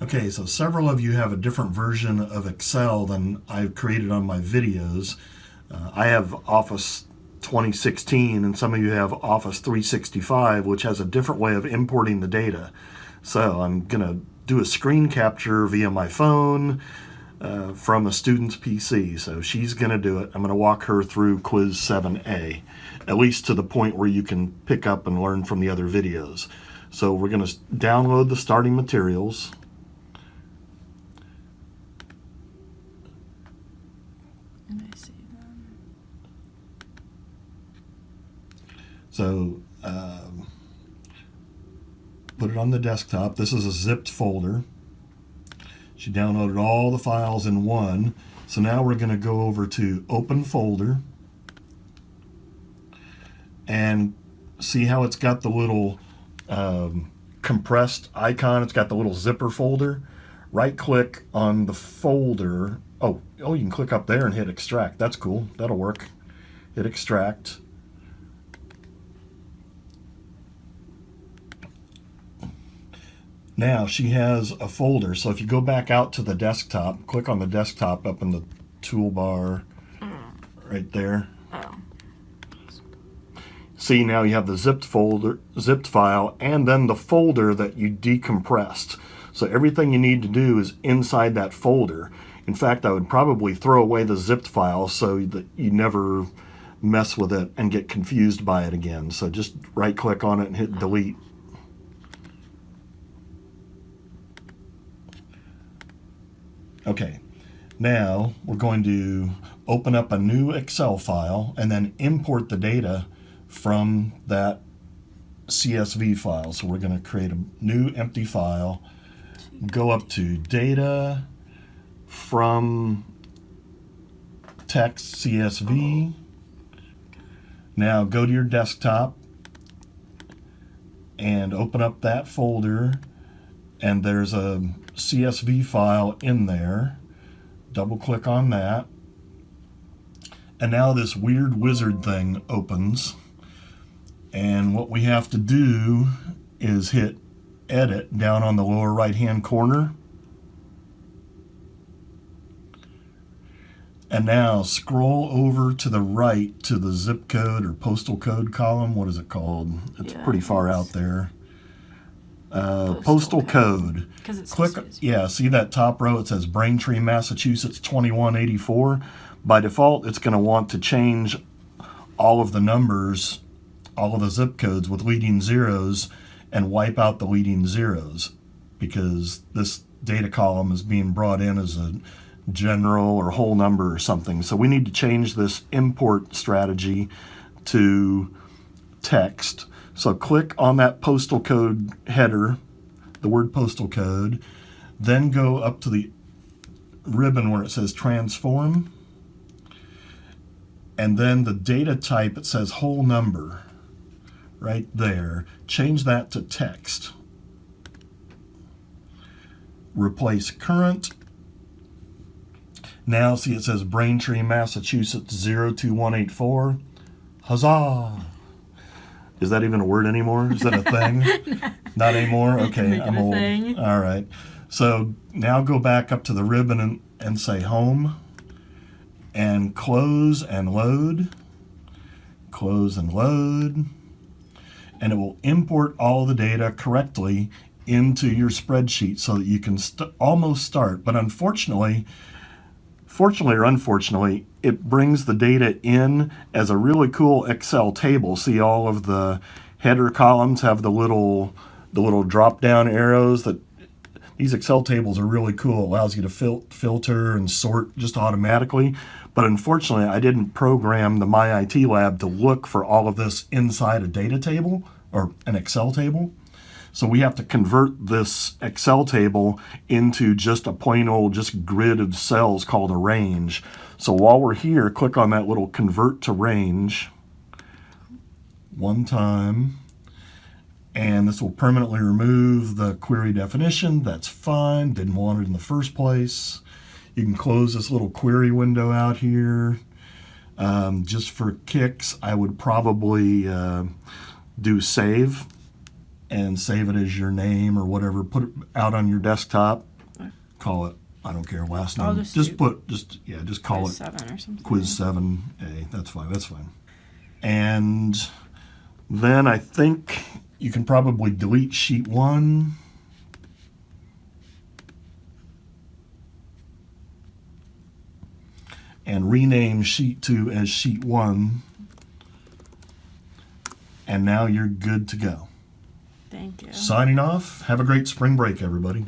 Okay, so several of you have a different version of Excel than I've created on my videos. I have Office 2016 and some of you have Office 365, which has a different way of importing the data. So I'm going to do a screen capture via my phone from a student's PC. So she's going to do it. I'm going to walk her through Quiz 7A, at least to the point where you can pick up and learn from the other videos. So we're going to download the starting materials. So put it on the desktop. This is a zipped folder. She downloaded all the files in one. So now we're going to go over to Open Folder and see how it's got the little compressed icon. It's got the little zipper folder. Right click on the folder. Oh, you can click up there and hit extract. That's cool. That'll work. Hit extract. Now she has a folder, so if you go back out to the desktop, click on the desktop up in the toolbar right there. See, now you have the zipped file, and then the folder that you decompressed. So everything you need to do is inside that folder. In fact, I would probably throw away the zipped file so that you never mess with it and get confused by it again. So just right click on it and hit delete. Okay, now we're going to open up a new Excel file and then import the data from that CSV file. So we're going to create a new empty file, go up to Data, from Text CSV. Now go to your desktop and open up that folder, and there's a CSV file in there. Double click on that, and now this weird wizard thing opens, and what we have to do is hit edit down on the lower right hand corner, and now scroll over to the right to the zip code or postal code column. What is it called? It's pretty far out there. Postal code. Click, see that top row? It says Braintree, Massachusetts 2184. By default, it's going to want to change all of the numbers, all of the zip codes with leading zeros, and wipe out the leading zeros, because this data column is being brought in as a general or whole number or something. So we need to change this import strategy to text. So click on that postal code header, the word postal code, then go up to the ribbon where it says transform, and then the data type, it says whole number right there. Change that to text. Replace current. Now see, it says Braintree, Massachusetts 02184. Huzzah! Is that even a word anymore? Is that a thing? Not anymore? Okay, I'm old. All right. So now go back up to the ribbon and say home, and close and load. Close and load. And it will import all the data correctly into your spreadsheet so that you can almost start. But unfortunately, fortunately or unfortunately, it brings the data in as a really cool Excel table. See, all of the header columns have the little drop-down arrows. That these Excel tables are really cool. It allows you to filter and sort just automatically. But unfortunately, I didn't program the My IT Lab to look for all of this inside a data table or an Excel table. So we have to convert this Excel table into just a plain old grid of cells called a range. So while we're here, click on that little convert to range one time, and this will permanently remove the query definition. That's fine, didn't want it in the first place. You can close this little query window out here. Just for kicks, I would probably do save. and save it as your name or whatever. Put it out on your desktop. Call it, I don't care, last name. Just call Quiz it 7 or something. Quiz 7A. That's fine. That's fine. And then I think you can probably delete sheet 1. And rename sheet 2 as sheet 1. And now you're good to go. Thank you. Signing off. Have a great spring break, everybody.